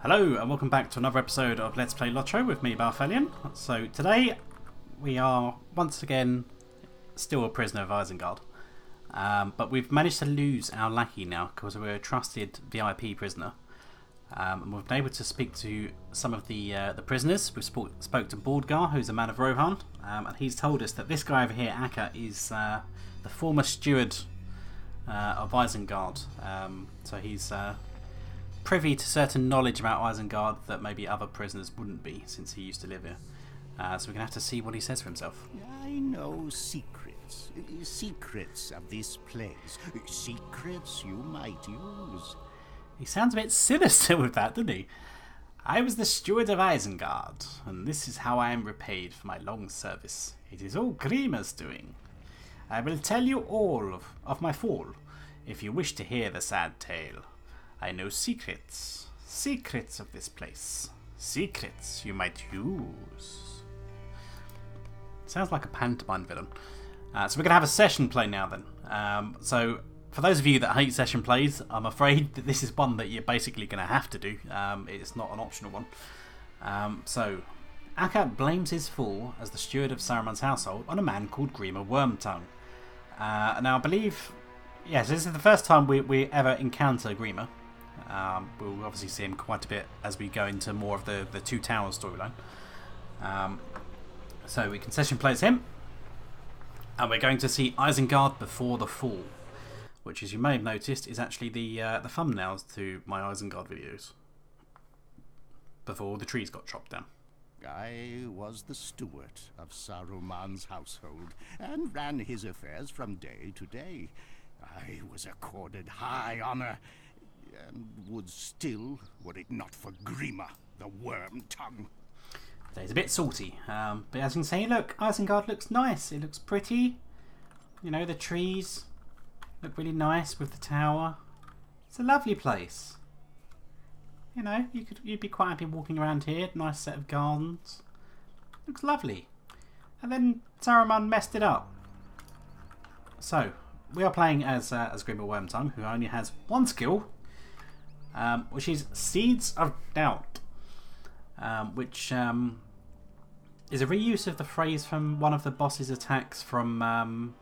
Hello and welcome back to another episode of Let's Play LOTRO with me, Balthelion. So today we are once again still a prisoner of Isengard, but we've managed to lose our lackey now because we're a trusted VIP prisoner, and we've been able to speak to some of the prisoners. We spoke to Baldgar, who's a man of Rohan, and he's told us that this guy over here, Acca, is the former steward of Isengard. So he's privy to certain knowledge about Isengard that maybe other prisoners wouldn't be, since he used to live here. So we're going to have to see what he says for himself. I know secrets. Secrets of this place. Secrets you might use. He sounds a bit sinister with that, doesn't he? I was the steward of Isengard, and this is how I am repaid for my long service. It is all Grima's doing. I will tell you all of my fall, if you wish to hear the sad tale. I know secrets. Secrets of this place. Secrets you might use. Sounds like a pantomime villain. So we're going to have a session play now then. So for those of you that hate session plays, I'm afraid that this is one that you're basically going to have to do. It's not an optional one. So Acca blames his fall as the steward of Saruman's household on a man called Grima Wormtongue. Now I believe, yes, this is the first time we ever encounter Grima. We'll obviously see him quite a bit as we go into more of the Two Towers storyline. So we can session play as him, and we're going to see Isengard before the fall, which, as you may have noticed, is actually the thumbnails to my Isengard videos before the trees got chopped down. I was the steward of Saruman's household and ran his affairs from day to day. I was accorded high honor, and would still, were it not for Grima, the Wormtongue. So he's a bit salty, but as you can see, look, Isengard looks nice. It looks pretty. You know, the trees look really nice with the tower. It's a lovely place. You know, you'd be quite happy walking around here. Nice set of gardens. Looks lovely. And then Saruman messed it up. So we are playing as Grima Wormtongue, who only has one skill, which is Seeds of Doubt, which is a reuse of the phrase from one of the boss's attacks from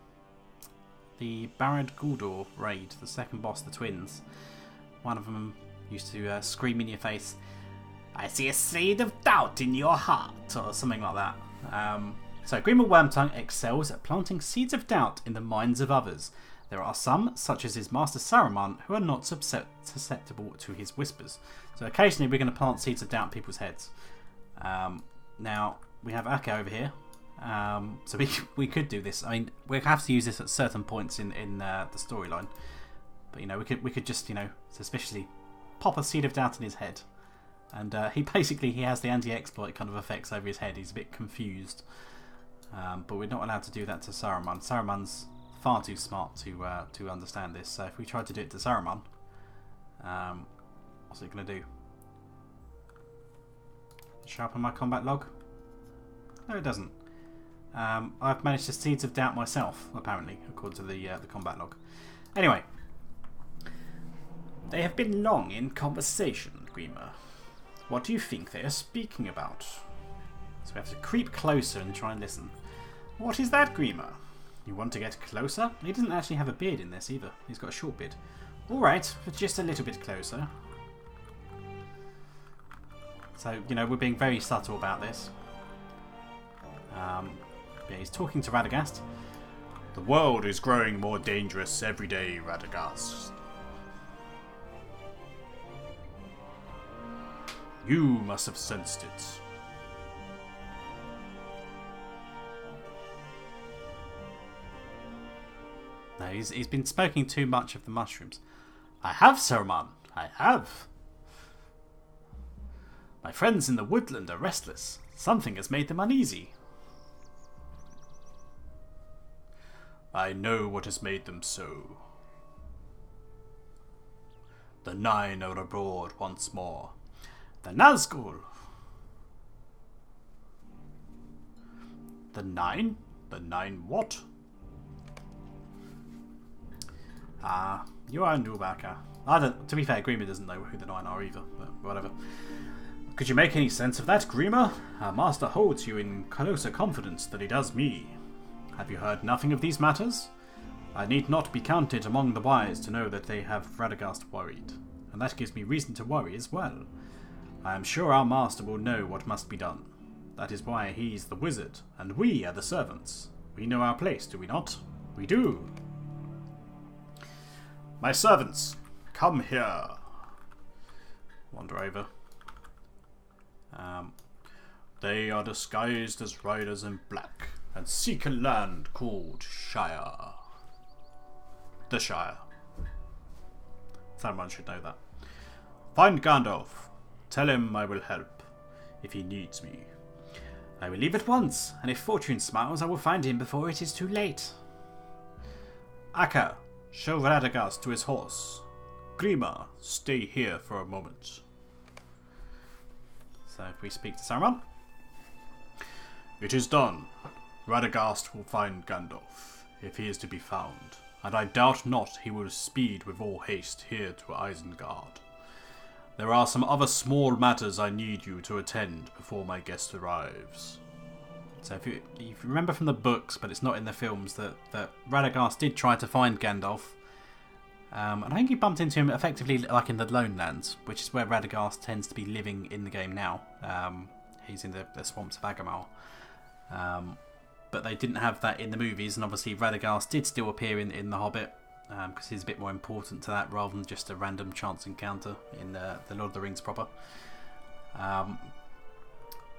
the Barad Guldur raid, the second boss, the twins. One of them used to scream in your face, "I see a seed of doubt in your heart," or something like that. So Grima Wormtongue excels at planting seeds of doubt in the minds of others. There are some, such as his master Saruman, who are not susceptible to his whispers. So occasionally we're going to plant seeds of doubt in people's heads. Now we have Acca over here, so we could do this. I mean, we have to use this at certain points in the storyline, but you know, we could just, you know, suspiciously pop a seed of doubt in his head, and he has the anti-exploit kind of effects over his head. He's a bit confused, but we're not allowed to do that to Saruman. Saruman's far too smart to understand this. So if we try to do it to Saruman, what's it going to do? Sharpen my combat log? No, it doesn't. I've managed to seeds of doubt myself, apparently, according to the combat log. Anyway, they have been long in conversation, Grima. What do you think they are speaking about? So we have to creep closer and try and listen. What is that, Grima? You want to get closer? He doesn't actually have a beard in this either. He's got a short beard. Alright, but just a little bit closer. So, you know, we're being very subtle about this. Yeah, he's talking to Radagast. The world is growing more dangerous every day, Radagast. You must have sensed it. No, he's been smoking too much of the mushrooms. I have, Saruman. I have. My friends in the woodland are restless. Something has made them uneasy. I know what has made them so. The Nine are abroad once more. The Nazgul. The Nine? The Nine what? You are a noob, Acca. To be fair, Grima doesn't know who the 9 are either, but whatever. Could you make any sense of that, Grima? Our master holds you in closer confidence than he does me. Have you heard nothing of these matters? I need not be counted among the wise to know that they have Radagast worried, and that gives me reason to worry as well. I am sure our master will know what must be done. That is why he's the wizard, and we are the servants. We know our place, do we not? We do. My servants, come here. Wander over. They are disguised as riders in black and seek a land called Shire. The Shire. Someone should know that. Find Gandalf. Tell him I will help if he needs me. I will leave at once, and if fortune smiles, I will find him before it is too late. Acca, show Radagast to his horse. Grima, stay here for a moment. So if we speak to Saruman. It is done. Radagast will find Gandalf, if he is to be found, and I doubt not he will speed with all haste here to Isengard. There are some other small matters I need you to attend before my guest arrives. So if you remember from the books, but it's not in the films, that Radagast did try to find Gandalf. And I think he bumped into him effectively like in the Lone Lands, which is where Radagast tends to be living in the game now. He's in the swamps of Agamar. But they didn't have that in the movies, and obviously Radagast did still appear in The Hobbit, because he's a bit more important to that rather than just a random chance encounter in the Lord of the Rings proper.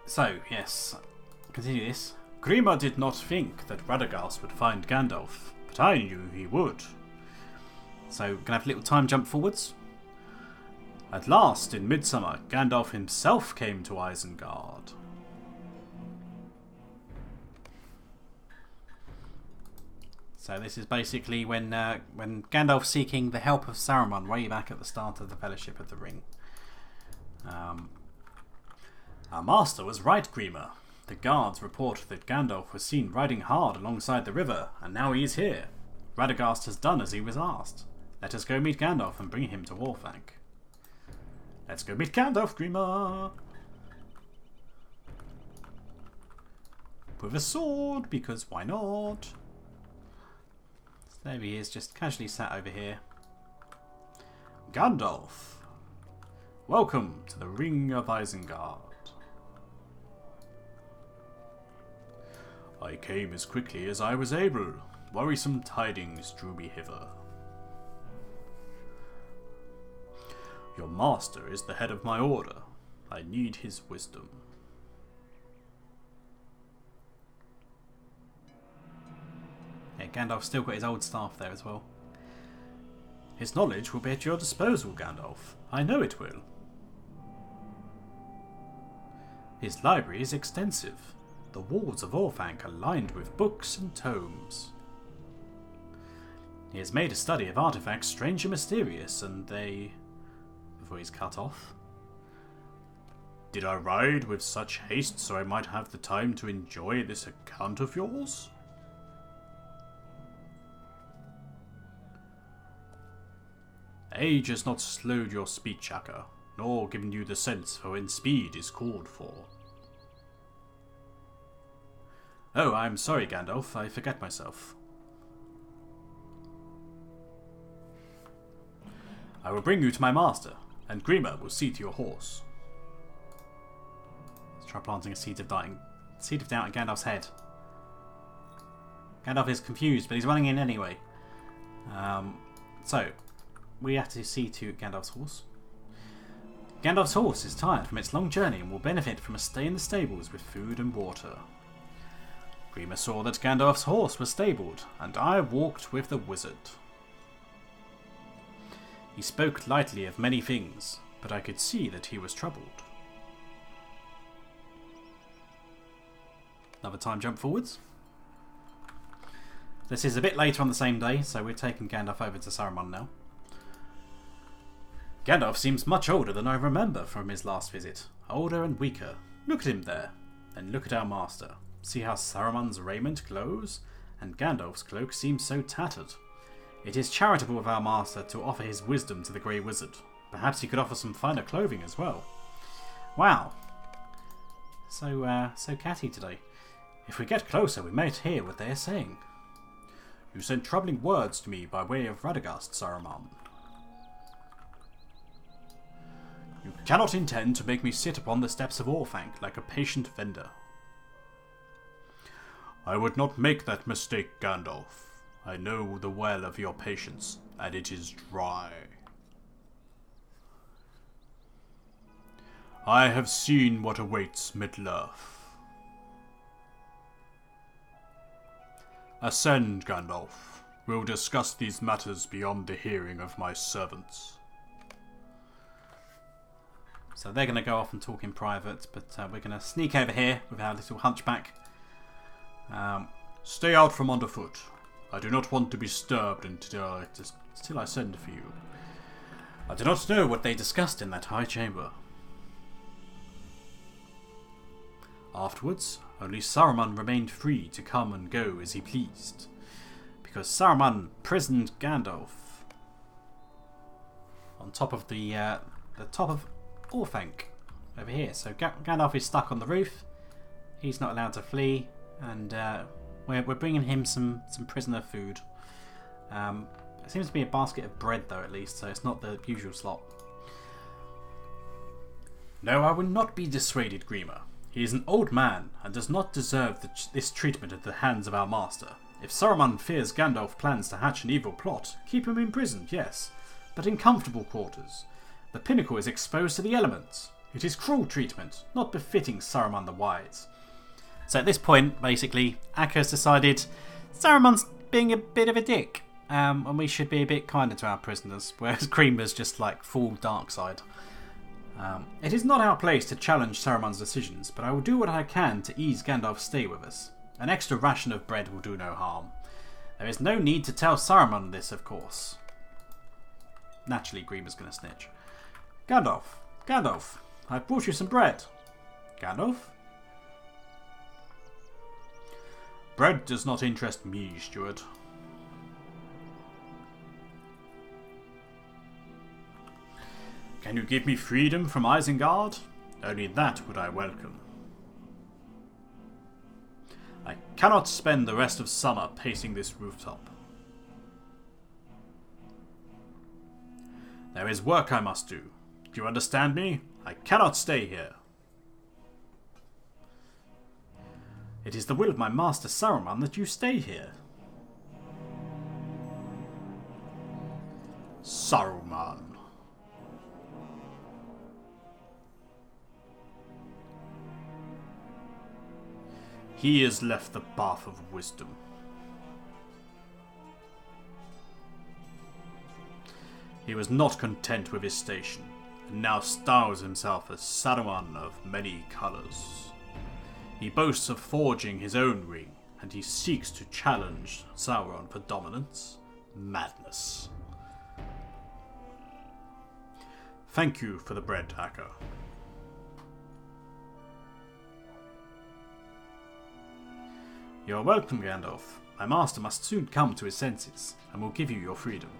So, yes, continue this. Grima did not think that Radagast would find Gandalf, but I knew he would. So, gonna have a little time jump forwards. At last, in Midsummer, Gandalf himself came to Isengard. So this is basically when Gandalf's seeking the help of Saruman way back at the start of the Fellowship of the Ring. Our master was right, Grima. The guards report that Gandalf was seen riding hard alongside the river, and now he is here. Radagast has done as he was asked. Let us go meet Gandalf and bring him to Orthanc. Let's go meet Gandalf, Grima! With a sword, because why not? So there he is, just casually sat over here. Gandalf! Welcome to the Ring of Isengard. I came as quickly as I was able. Worrisome tidings drew me hither. Your master is the head of my order. I need his wisdom. Yeah, Gandalf's still got his old staff there as well. His knowledge will be at your disposal, Gandalf. I know it will. His library is extensive. The walls of Orthanc are lined with books and tomes. He has made a study of artifacts strange and mysterious, and they... Before he's cut off. Did I ride with such haste so I might have the time to enjoy this account of yours? Age has not slowed your speech, Acca, nor given you the sense for when speed is called for. Oh, I'm sorry, Gandalf, I forget myself. I will bring you to my master, and Grima will see to your horse. Let's try planting a seed of doubt in Gandalf's head. Gandalf is confused, but he's running in anyway. So, we have to see to Gandalf's horse. Gandalf's horse is tired from its long journey and will benefit from a stay in the stables with food and water. Grima saw that Gandalf's horse was stabled, and I walked with the wizard. He spoke lightly of many things, but I could see that he was troubled. Another time jump forwards. This is a bit later on the same day, so we're taking Gandalf over to Saruman now. Gandalf seems much older than I remember from his last visit. Older and weaker. Look at him there. And look at our master. See how Saruman's raiment glows? And Gandalf's cloak seems so tattered. It is charitable of our master to offer his wisdom to the Grey Wizard. Perhaps he could offer some finer clothing as well. Wow. So catty today. If we get closer, we might hear what they are saying. You sent troubling words to me by way of Radagast, Saruman. You cannot intend to make me sit upon the steps of Orthanc like a patient vendor. I would not make that mistake, Gandalf. I know the well of your patience, and it is dry. I have seen what awaits Middle-earth. Ascend, Gandalf. We'll discuss these matters beyond the hearing of my servants. So they're going to go off and talk in private, but we're going to sneak over here with our little hunchback. Stay out from underfoot. I do not want to be disturbed until I send for you. I do not know what they discussed in that high chamber. Afterwards, only Saruman remained free to come and go as he pleased, because Saruman prisoned Gandalf on top of the top of Orthanc over here. So Gandalf is stuck on the roof. He's not allowed to flee, and we're bringing him some prisoner food. It seems to be a basket of bread though, at least, so it's not the usual slot. No, I will not be dissuaded, Grima. He is an old man, and does not deserve this treatment at the hands of our master. If Saruman fears Gandalf plans to hatch an evil plot, keep him imprisoned, yes, but in comfortable quarters. The pinnacle is exposed to the elements. It is cruel treatment, not befitting Saruman the Wise. So at this point, basically, Acca has decided Saruman's being a bit of a dick, and we should be a bit kinder to our prisoners, whereas Grima's just like full dark side. It is not our place to challenge Saruman's decisions, but I will do what I can to ease Gandalf's stay with us. An extra ration of bread will do no harm. There is no need to tell Saruman this, of course. Naturally, Grima's going to snitch. Gandalf, I've brought you some bread. Gandalf? Bread does not interest me, steward. Can you give me freedom from Isengard? Only that would I welcome. I cannot spend the rest of summer pacing this rooftop. There is work I must do. Do you understand me? I cannot stay here. It is the will of my master Saruman that you stay here. Saruman. He has left the path of wisdom. He was not content with his station, and now styles himself as Saruman of many colours. He boasts of forging his own ring, and he seeks to challenge Sauron for dominance. Madness. Thank you for the bread, Acca. You are welcome, Gandalf. My master must soon come to his senses, and will give you your freedom.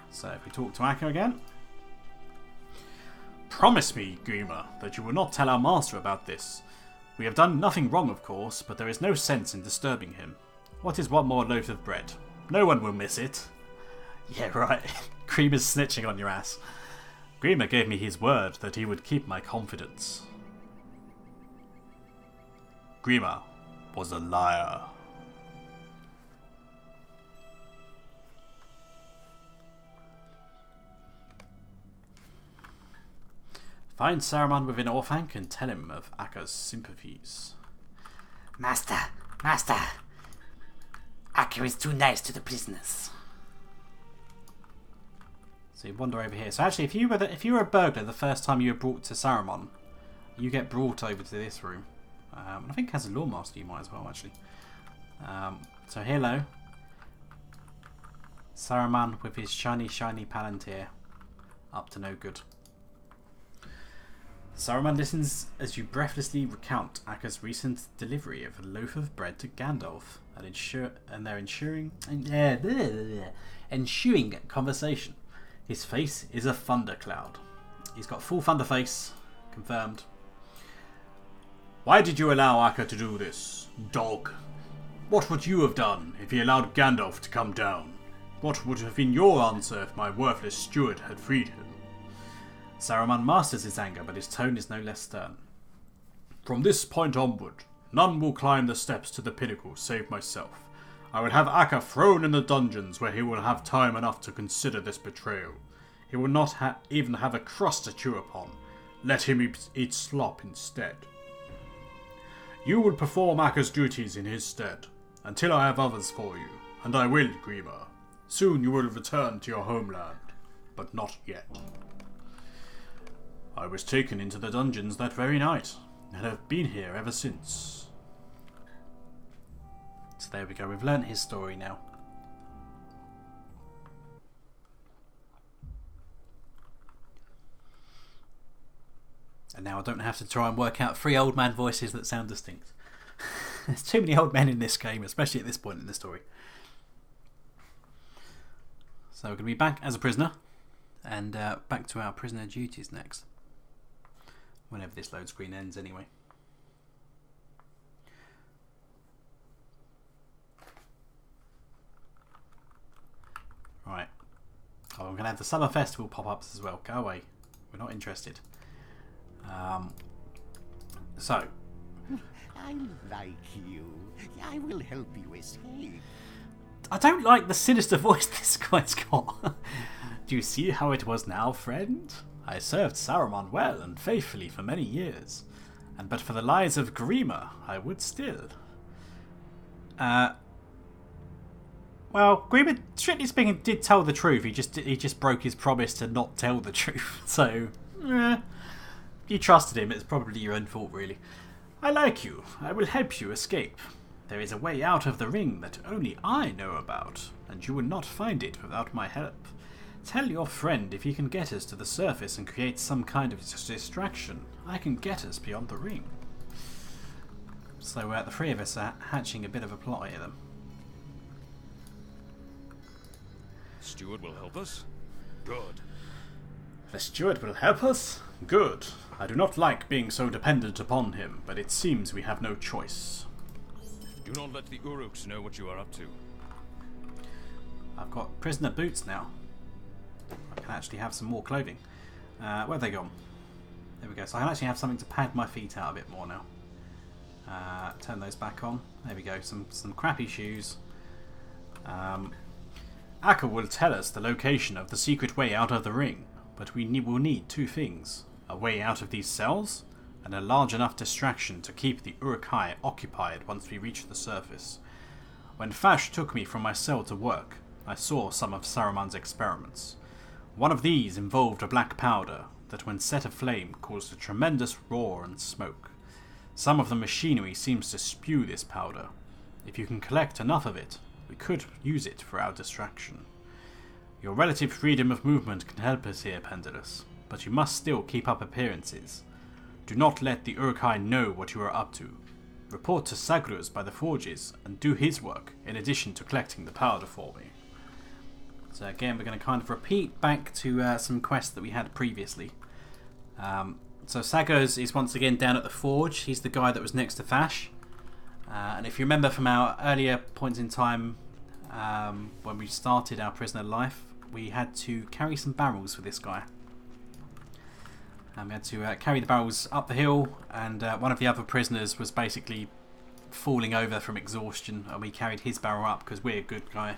So if we talk to Acca again. Promise me, Grima, that you will not tell our master about this. We have done nothing wrong, of course, but there is no sense in disturbing him. What is one more loaf of bread? No one will miss it. Yeah, right. Grima's snitching on your ass. Grima gave me his word that he would keep my confidence. Grima was a liar. Find Saruman within Orthanc and tell him of Acca's sympathies. Master! Acca is too nice to the prisoners. So you wander over here. So actually, if you were a burglar the first time you were brought to Saruman, you get brought over to this room. I think as a Lawmaster you might as well, actually. So hello. Saruman with his shiny Palantir. Up to no good. Saruman listens as you breathlessly recount Acca's recent delivery of a loaf of bread to Gandalf and their ensuing conversation. His face is a thundercloud. He's got full thunder face, confirmed. Why did you allow Acca to do this, dog? What would you have done if he allowed Gandalf to come down? What would have been your answer if my worthless steward had freed him? Saruman masters his anger, but his tone is no less stern. From this point onward, none will climb the steps to the pinnacle save myself. I will have Acca thrown in the dungeons where he will have time enough to consider this betrayal. He will not even have a crust to chew upon. Let him eat slop instead. You will perform Acca's duties in his stead, until I have others for you, and I will, Grima. Soon you will return to your homeland, but not yet. I was taken into the dungeons that very night, and have been here ever since. So there we go, we've learnt his story now. And now I don't have to try and work out 3 old man voices that sound distinct. There's too many old men in this game, especially at this point in the story. So we're going to be back as a prisoner, and back to our prisoner duties next. Whenever this load screen ends anyway. Right. Oh, I'm going to have the summer festival pop-ups as well. Go away. We're not interested. So. I like you. I will help you escape. I don't like the sinister voice this guy's got. Do you see how it was now, friend? I served Saruman well and faithfully for many years, and but for the lies of Grima, I would still. Well, Grima, strictly speaking, did tell the truth. He just broke his promise to not tell the truth. So, you trusted him. It's probably your own fault, really. I like you. I will help you escape. There is a way out of the ring that only I know about, and you will not find it without my help. Tell your friend if he can get us to the surface and create some kind of distraction. I can get us beyond the ring. So the 3 of us are hatching a bit of a plot here then. Steward will help us? Good. The steward will help us? Good. I do not like being so dependent upon him, but it seems we have no choice. Do not let the Uruks know what you are up to. I've got prisoner boots now. I can actually have some more clothing. Where have they gone? There we go. So I can actually have something to pad my feet out a bit more now. Turn those back on. There we go. Some crappy shoes. Acca will tell us the location of the secret way out of the ring, but we will need 2 things. A way out of these cells, and a large enough distraction to keep the Uruk-hai occupied once we reach the surface. When Fash took me from my cell to work, I saw some of Saruman's experiments. One of these involved a black powder that when set aflame caused a tremendous roar and smoke. Some of the machinery seems to spew this powder. If you can collect enough of it, we could use it for our distraction. Your relative freedom of movement can help us here, Pendulous, but you must still keep up appearances. Do not let the Uruk-hai know what you are up to. Report to Sagruz by the forges and do his work in addition to collecting the powder for me. So again, we're going to kind of repeat back to some quests that we had previously. So Sagruz is once again down at the forge. He's the guy that was next to Fash. And if you remember from our earlier points in time, when we started our prisoner life, we had to carry some barrels for this guy. And we had to carry the barrels up the hill, and one of the other prisoners was basically falling over from exhaustion, and we carried his barrel up because we're a good guy.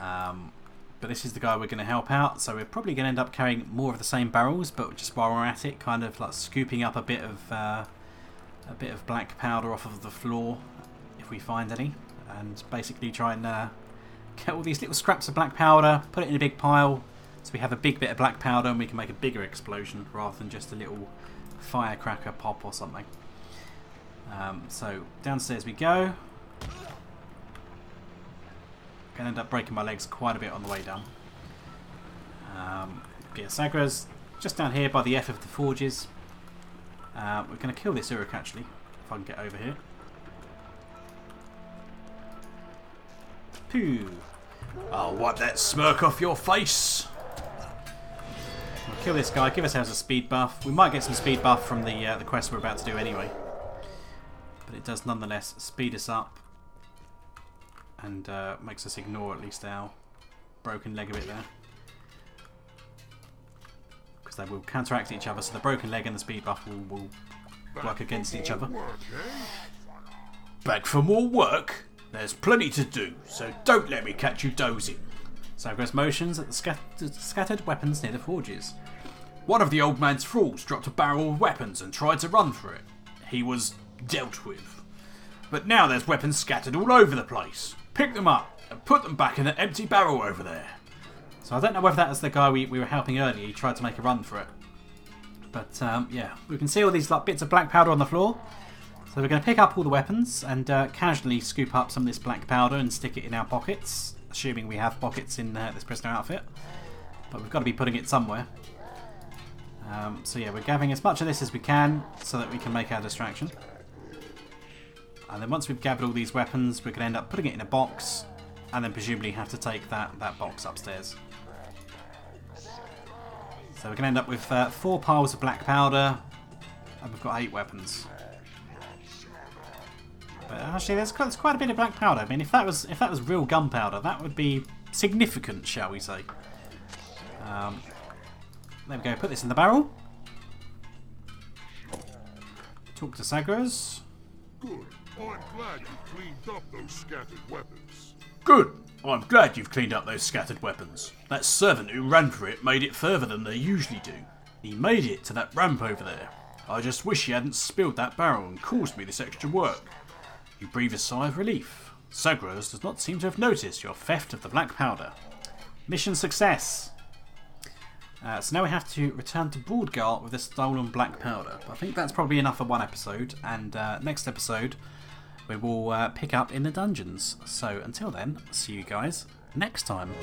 But this is the guy we're going to help out, so we're probably going to end up carrying more of the same barrels, but just while we're at it, kind of like scooping up a bit of black powder off of the floor, if we find any, and basically try and get all these little scraps of black powder, put it in a big pile, so we have a big bit of black powder and we can make a bigger explosion rather than just a little firecracker pop or something. So downstairs we go. Going to end up breaking my legs quite a bit on the way down. Yeah, Sagra's just down here by the F of the forges. We're going to kill this Uruk actually, if I can get over here. Pooh. I'll wipe that smirk off your face. We'll kill this guy, give ourselves a speed buff. We might get some speed buff from the quest we're about to do anyway. But it does nonetheless speed us up. And makes us ignore at least our broken leg a bit there. Because they will counteract each other, so the broken leg and the speed buff will work against each other. Back for more work? There's plenty to do, so don't let me catch you dozing. Sagros motions at the scattered weapons near the forges. One of the old man's thralls dropped a barrel of weapons and tried to run for it. He was dealt with. But now there's weapons scattered all over the place. Pick them up and put them back in the empty barrel over there. So I don't know whether that was the guy we were helping earlier. He tried to make a run for it. But yeah, we can see all these like bits of black powder on the floor. So we're going to pick up all the weapons and casually scoop up some of this black powder and stick it in our pockets, assuming we have pockets in this prisoner outfit. But we've got to be putting it somewhere. So yeah, we're gathering as much of this as we can so that we can make our distraction. And then once we've gathered all these weapons, we're going to end up putting it in a box and then presumably have to take that box upstairs. So we're going to end up with 4 piles of black powder and we've got 8 weapons. But actually, there's quite a bit of black powder. I mean, if that was real gunpowder, that would be significant, shall we say? There we go. Put this in the barrel. Talk to Sagros. Good. I'm glad you cleaned up those scattered weapons. Good. I'm glad you've cleaned up those scattered weapons. That servant who ran for it made it further than they usually do. He made it to that ramp over there. I just wish he hadn't spilled that barrel and caused me this extra work. You breathe a sigh of relief. Sagros does not seem to have noticed your theft of the black powder. Mission success. So now we have to return to Broadgart with the stolen black powder. I think that's probably enough for one episode, and next episode we will pick up in the dungeons. So until then, see you guys next time.